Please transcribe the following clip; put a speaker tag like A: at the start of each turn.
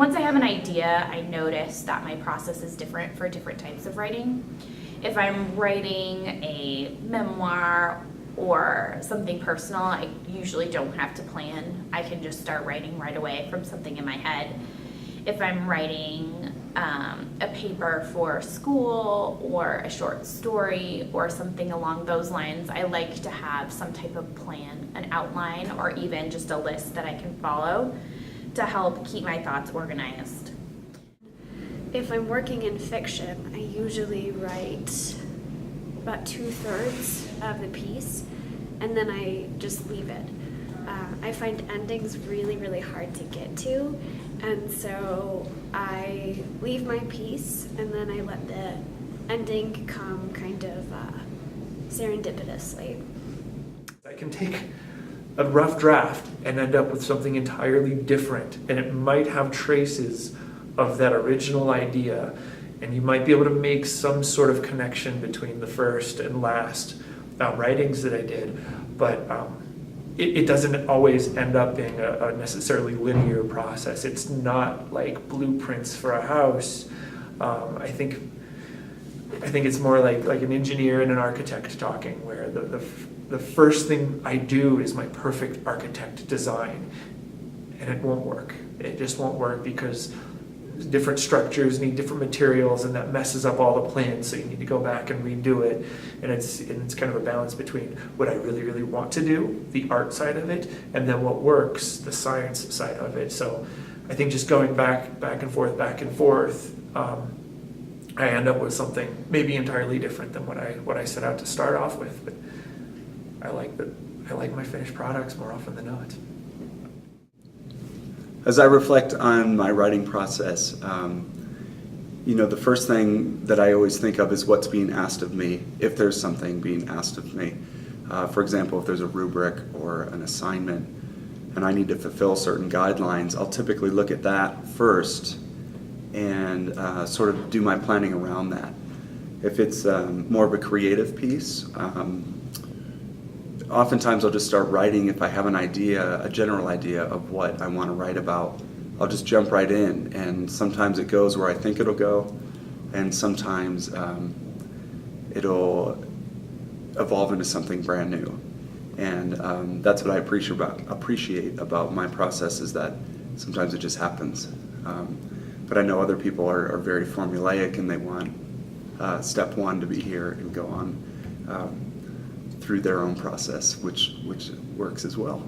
A: once I have an idea, I notice that my process is different for different types of writing. If I'm writing a memoir or something personal, I usually don't have to plan. I can just start writing right away from something in my head. If I'm writing a paper for school or a short story or something along those lines, I like to have some type of plan, an outline, or even just a list that I can follow to help keep my thoughts organized.
B: If I'm working in fiction, I usually write about 2/3 of the piece, and then I just leave it. I find endings really, really hard to get to, and so I leave my piece, and then I let the ending come kind of serendipitously.
C: I can take a rough draft and end up with something entirely different, and it might have traces of that original idea, and you might be able to make some sort of connection between the first and last writings that I did, but it doesn't always end up being a necessarily linear process. It's not like blueprints for a house. I think it's more like an engineer and an architect talking, where the first thing I do is my perfect architect design, and it won't work. It just won't work because different structures need different materials, and that messes up all the plans, so you need to go back and redo it. And it's kind of a balance between what I really, really want to do, the art side of it, and then what works, the science side of it. So I think just going back and forth, I end up with something maybe entirely different than what I set out to start off with. But I like my finished products more often than not.
D: As I reflect on my writing process, the first thing that I always think of is what's being asked of me, if there's something being asked of me. For example, if there's a rubric or an assignment and I need to fulfill certain guidelines, I'll typically look at that first and sort of do my planning around that. If it's more of a creative piece, oftentimes I'll just start writing if I have an idea, a general idea of what I want to write about. I'll just jump right in, and sometimes it goes where I think it'll go, and sometimes it'll evolve into something brand new. And that's what I appreciate about my process, is that sometimes it just happens. But I know other people are very formulaic, and they want step one to be here and go on through their own process, which works as well.